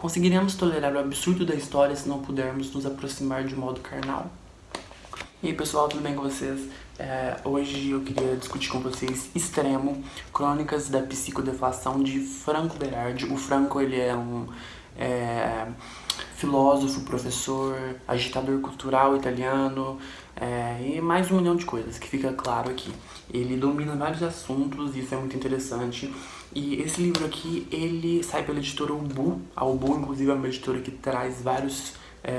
Conseguiremos tolerar o absurdo da história se não pudermos nos aproximar de modo carnal? E aí pessoal, tudo bem com vocês? Hoje eu queria discutir com vocês Extremo, Crônicas da Psicodeflação de Franco Berardi. O Franco, ele é um filósofo, professor, agitador cultural italiano e mais um milhão de coisas que fica claro aqui. Ele domina vários assuntos e isso é muito interessante. E esse livro aqui, ele sai pela editora Ubu. A Ubu, inclusive, é uma editora que traz vários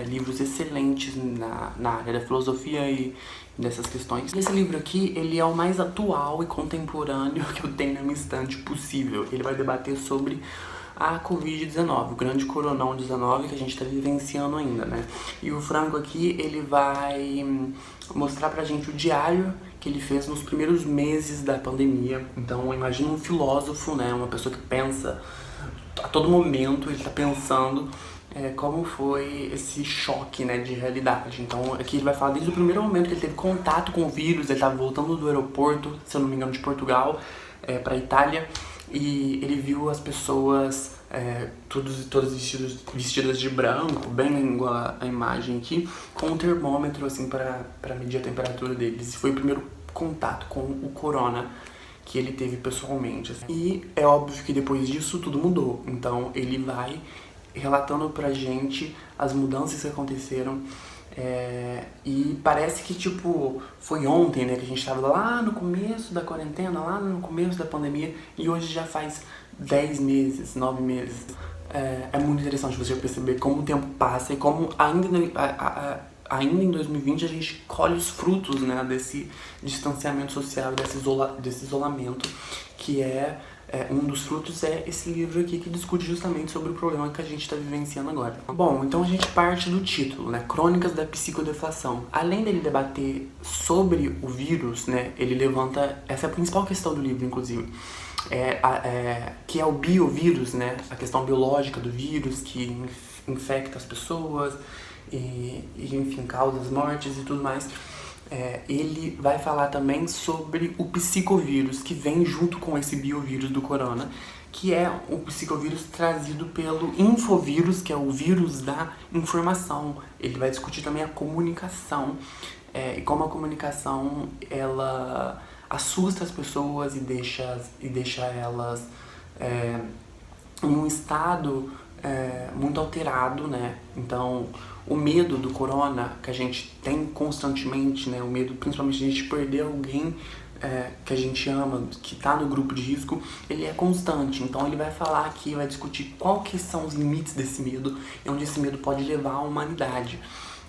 livros excelentes na área da filosofia e dessas questões. Esse livro aqui, ele é o mais atual e contemporâneo que eu tenho na minha estante possível. Ele vai debater sobre a Covid-19, o grande coronão 19 que a gente está vivenciando ainda, né? E o Franco aqui, ele vai mostrar pra gente o diário que ele fez nos primeiros meses da pandemia. Então, imagina um filósofo, né? Uma pessoa que pensa a todo momento, ele tá pensando como foi esse choque, né, de realidade. Então, aqui ele vai falar desde o primeiro momento que ele teve contato com o vírus. Ele estava voltando do aeroporto, se eu não me engano, de Portugal, para Itália, e ele viu as pessoas todas vestidas de branco, bem igual a imagem aqui, com um termômetro assim para medir a temperatura deles. E foi o primeiro contato com o corona que ele teve pessoalmente, assim. E é óbvio que depois disso tudo mudou. Então ele vai relatando pra gente as mudanças que aconteceram. E parece que, tipo, foi ontem, né, que a gente tava lá no começo da quarentena, lá no começo da pandemia, e hoje já faz 10 meses, 9 meses. É muito interessante você perceber como o tempo passa e como ainda em 2020 a gente colhe os frutos, né, desse distanciamento social, desse isolamento, que um dos frutos é esse livro aqui que discute justamente sobre o problema que a gente está vivenciando agora. Bom, então a gente parte do título, né? Crônicas da Psicodeflação. Além dele debater sobre o vírus, né? Ele levanta, essa é a principal questão do livro, inclusive, que é o biovírus, né? A questão biológica do vírus que infecta as pessoas e enfim, causa as mortes e tudo mais. Ele vai falar também sobre o psicovírus, que vem junto com esse biovírus do corona, que é o psicovírus trazido pelo infovírus, que é o vírus da informação. Ele vai discutir também a comunicação, e como a comunicação, ela assusta as pessoas e deixa elas em um estado muito alterado, né? Então, o medo do corona que a gente tem constantemente, né? O medo, principalmente de a gente perder alguém que a gente ama, que tá no grupo de risco, ele é constante. Então, ele vai falar aqui, vai discutir quais que são os limites desse medo e onde esse medo pode levar a humanidade.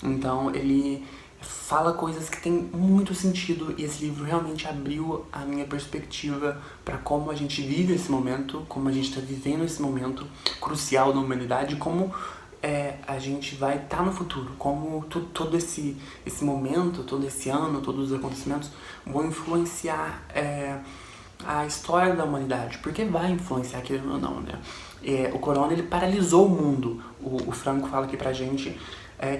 Então, ele fala coisas que tem muito sentido, e esse livro realmente abriu a minha perspectiva para como a gente vive esse momento, como a gente está vivendo esse momento crucial da humanidade, como a gente vai estar no futuro, como todo esse momento, todo esse ano, todos os acontecimentos vão influenciar a história da humanidade, porque vai influenciar, querendo ou não, né? O corona, ele paralisou o mundo. O Franco fala aqui pra gente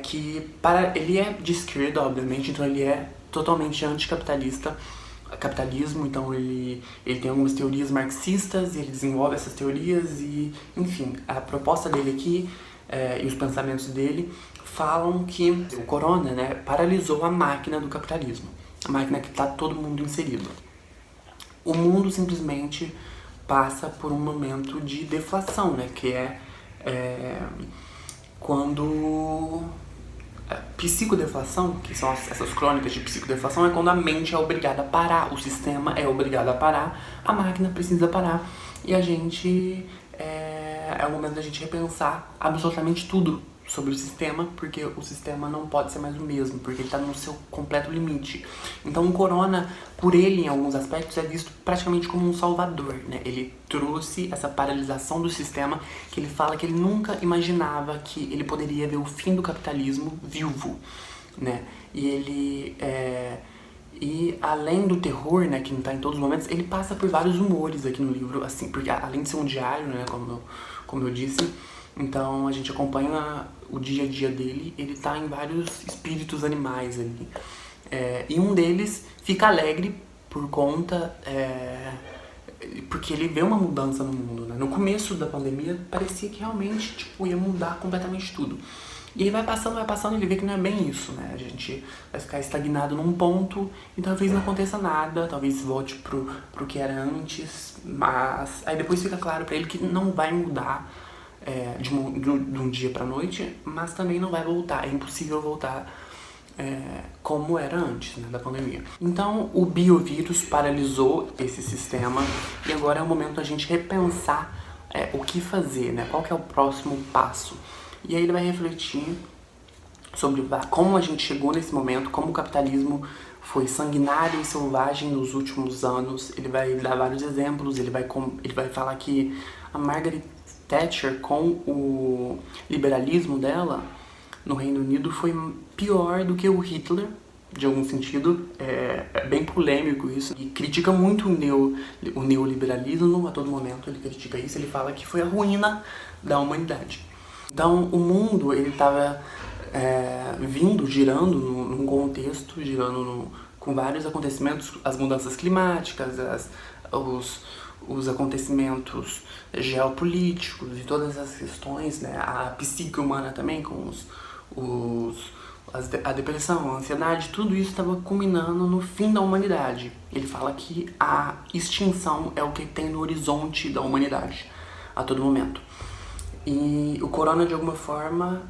que ele é de esquerda, obviamente, então ele é totalmente anticapitalista, capitalismo, então ele tem algumas teorias marxistas e ele desenvolve essas teorias e, enfim, a proposta dele aqui e os pensamentos dele falam que o corona, né, paralisou a máquina do capitalismo, a máquina que está todo mundo inserido. O mundo simplesmente passa por um momento de deflação, né, que quando psicodeflação, que são essas crônicas de psicodeflação, é quando a mente é obrigada a parar, o sistema é obrigado a parar, a máquina precisa parar, e a gente é o momento da gente repensar absolutamente tudo sobre o sistema, porque o sistema não pode ser mais o mesmo, porque ele está no seu completo limite. Então o corona, por ele em alguns aspectos, é visto praticamente como um salvador, né? Ele trouxe essa paralisação do sistema, que ele fala que ele nunca imaginava que ele poderia ver o fim do capitalismo vivo, né? E além do terror, né, que não tá em todos os momentos, ele passa por vários humores aqui no livro, assim, porque além de ser um diário, né, como eu disse, então a gente acompanha o dia a dia dele, ele tá em vários espíritos animais ali. E um deles fica alegre por conta porque ele vê uma mudança no mundo, né? No começo da pandemia parecia que realmente, tipo, ia mudar completamente tudo. E aí vai passando, ele vê que não é bem isso, né? A gente vai ficar estagnado num ponto e talvez não aconteça nada, talvez volte pro que era antes, mas aí depois fica claro pra ele que não vai mudar de um dia pra noite, mas também não vai voltar, é impossível voltar como era antes, né, da pandemia. Então o biovírus paralisou esse sistema e agora é o momento da gente repensar o que fazer, né? Qual que é o próximo passo. E aí ele vai refletir sobre como a gente chegou nesse momento, como o capitalismo foi sanguinário e selvagem nos últimos anos. Ele vai dar vários exemplos, ele vai falar que a Margaret Thatcher, com o liberalismo dela no Reino Unido, foi pior do que o Hitler, de algum sentido. É bem polêmico isso. E critica muito o neoliberalismo a todo momento. Ele critica isso, ele fala que foi a ruína da humanidade. Então o mundo, ele estava girando num contexto, com vários acontecimentos, as mudanças climáticas, os acontecimentos geopolíticos e todas as questões, né? A psique humana também, com a depressão, a ansiedade, tudo isso estava culminando no fim da humanidade. Ele fala que a extinção é o que tem no horizonte da humanidade a todo momento. E o corona, de alguma forma,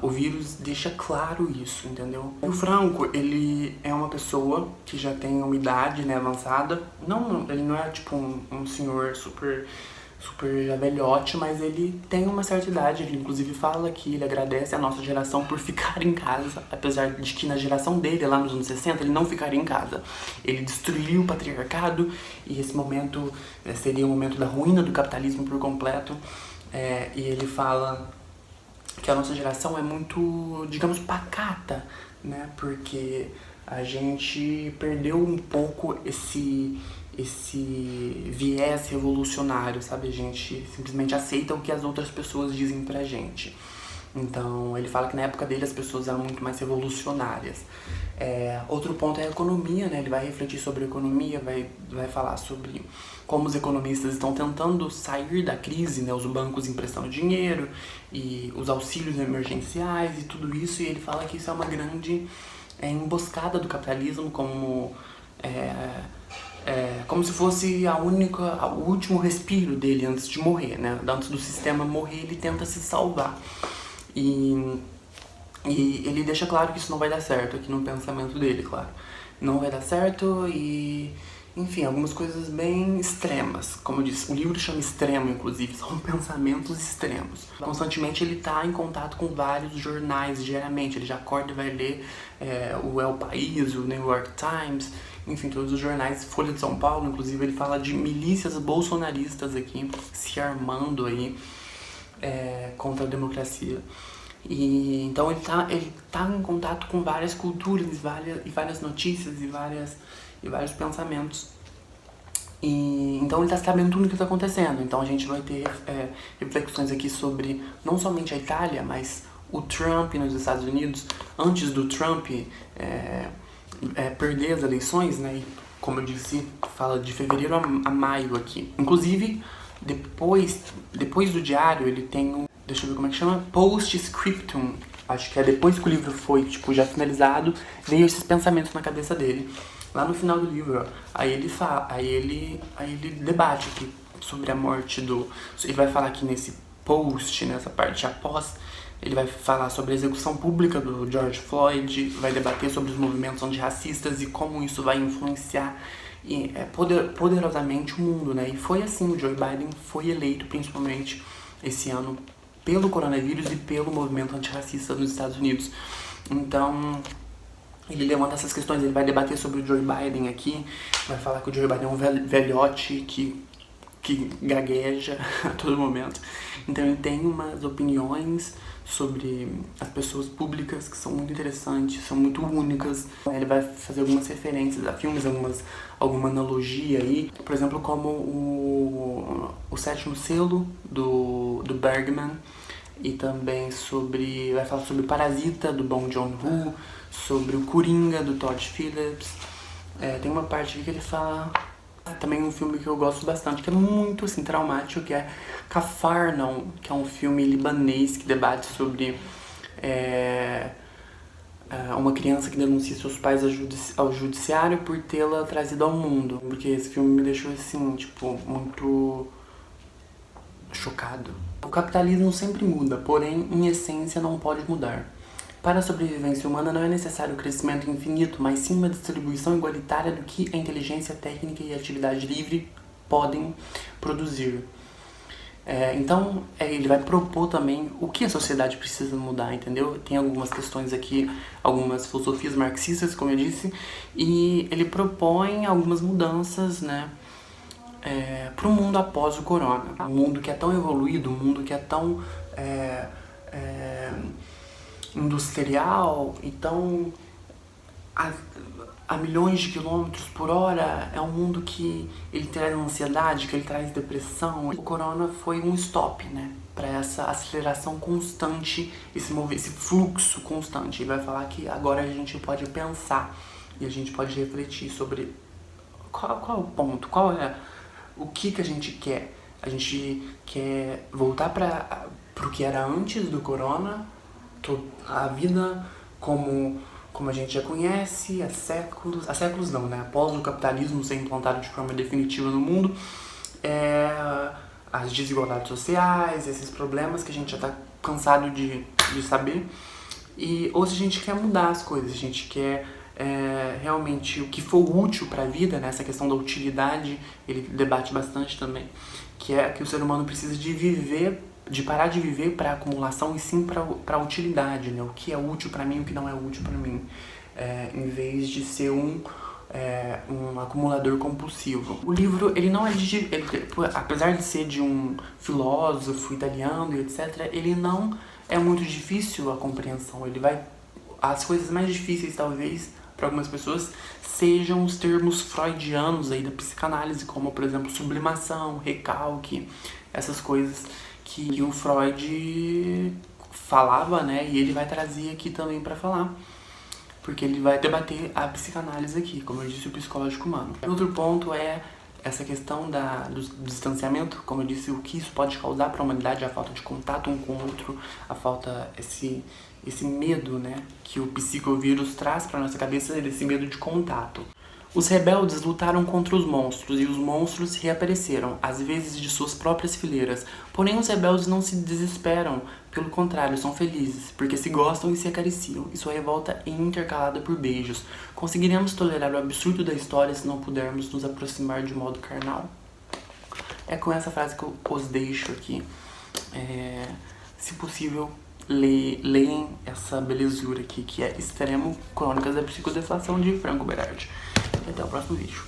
o vírus deixa claro isso, entendeu? O Franco, ele é uma pessoa que já tem uma idade, né, avançada. Ele não é tipo um senhor super já velhote, mas ele tem uma certa idade. Ele inclusive fala que ele agradece a nossa geração por ficar em casa, apesar de que na geração dele, lá nos anos 60, ele não ficaria em casa. Ele destruiu o patriarcado e esse momento seria o momento da ruína do capitalismo por completo. E ele fala que a nossa geração é muito, digamos, pacata, né? Porque a gente perdeu um pouco esse viés revolucionário, sabe? A gente simplesmente aceita o que as outras pessoas dizem pra gente. Então, ele fala que na época dele as pessoas eram muito mais revolucionárias. Outro ponto é a economia, né? Ele vai refletir sobre a economia, vai falar sobre como os economistas estão tentando sair da crise, né? Os bancos emprestando dinheiro e os auxílios emergenciais e tudo isso. E ele fala que isso é uma grande emboscada do capitalismo, como se fosse o último respiro dele antes de morrer, né? Antes do sistema morrer, ele tenta se salvar. E ele deixa claro que isso não vai dar certo aqui no pensamento dele, claro. Não vai dar certo e... Enfim, algumas coisas bem extremas. Como eu disse, o livro chama Extremo, inclusive, são pensamentos extremos. Constantemente ele tá em contato com vários jornais, diariamente. Ele já acorda e vai ler o El País, o New York Times, enfim, todos os jornais, Folha de São Paulo, inclusive ele fala de milícias bolsonaristas aqui se armando aí contra a democracia. E então ele tá em contato com várias culturas e várias notícias e vários pensamentos. E então ele tá sabendo tudo o que tá acontecendo. Então a gente vai ter reflexões aqui sobre não somente a Itália, mas o Trump nos Estados Unidos. Antes do Trump perder as eleições, né? E, como eu disse, fala de fevereiro a maio aqui. Inclusive, depois do diário, ele tem deixa eu ver como é que chama, Postscriptum. Acho que depois que o livro foi, tipo, já finalizado, veio esses pensamentos na cabeça dele. Lá no final do livro, ó, aí ele debate aqui sobre a morte ele vai falar aqui nesse post, nessa parte após, ele vai falar sobre a execução pública do George Floyd, vai debater sobre os movimentos antirracistas e como isso vai influenciar poderosamente o mundo, né? E foi assim, o Joe Biden foi eleito principalmente esse ano pelo coronavírus e pelo movimento antirracista nos Estados Unidos. Então, ele levanta essas questões, ele vai debater sobre o Joe Biden aqui, vai falar que o Joe Biden é um velhote que gagueja a todo momento. Então ele tem umas opiniões sobre as pessoas públicas que são muito interessantes, são muito únicas. Ele vai fazer algumas referências a filmes, alguma analogia aí. Por exemplo, como o Sétimo Selo, do Bergman. E também vai falar sobre Parasita, do Bong Joon-ho, sobre o Coringa, do Todd Phillips. Tem uma parte aqui que ele fala... Também um filme que eu gosto bastante, que é muito assim, traumático, que é Cafarnaum, que é um filme libanês que debate sobre uma criança que denuncia seus pais ao judiciário por tê-la trazido ao mundo. Porque esse filme me deixou assim, tipo, muito chocado. O capitalismo sempre muda, porém, em essência, não pode mudar. Para a sobrevivência humana não é necessário o crescimento infinito, mas sim uma distribuição igualitária do que a inteligência técnica e a atividade livre podem produzir. Então, ele vai propor também o que a sociedade precisa mudar, entendeu? Tem algumas questões aqui, algumas filosofias marxistas, como eu disse, e ele propõe algumas mudanças, né, para o mundo após o corona. Um mundo que é tão evoluído, um mundo que é tão industrial, então a milhões de quilômetros por hora, é um mundo que ele traz ansiedade, que ele traz depressão. O corona foi um stop, né, para essa aceleração constante, esse fluxo constante. Ele vai falar que agora a gente pode pensar e a gente pode refletir sobre qual é o ponto, o que a gente quer. A gente quer voltar para o que era antes do corona, a vida como a gente já conhece há séculos não, né? Após o capitalismo ser implantado de forma definitiva no mundo, as desigualdades sociais, esses problemas que a gente já está cansado de saber. E hoje a gente quer mudar as coisas, a gente quer realmente o que for útil para a vida, né? Essa questão da utilidade, ele debate bastante também, que é que o ser humano precisa de parar de viver para acumulação e sim para utilidade, né? O que é útil para mim, o que não é útil para mim, em vez de ser um acumulador compulsivo. O livro, ele não é apesar de ser de um filósofo italiano e etc, ele não é muito difícil a compreensão. As coisas mais difíceis, talvez, para algumas pessoas, sejam os termos freudianos aí da psicanálise, como, por exemplo, sublimação, recalque, essas coisas que o Freud falava, né? E ele vai trazer aqui também para falar, porque ele vai debater a psicanálise aqui, como eu disse, o psicológico humano. Outro ponto é essa questão do distanciamento, como eu disse, o que isso pode causar para a humanidade, a falta de contato um com o outro, a falta, esse medo, né, que o psicovírus traz para nossa cabeça, desse medo de contato. Os rebeldes lutaram contra os monstros, e os monstros reapareceram, às vezes de suas próprias fileiras. Porém, os rebeldes não se desesperam, pelo contrário, são felizes, porque se gostam e se acariciam, e sua revolta é intercalada por beijos. Conseguiremos tolerar o absurdo da história se não pudermos nos aproximar de modo carnal? É com essa frase que eu os deixo aqui. Se possível, leem essa belezura aqui, que é Extremo, Crônicas da Psicodeflação, de Franco Berardi. E até o próximo vídeo.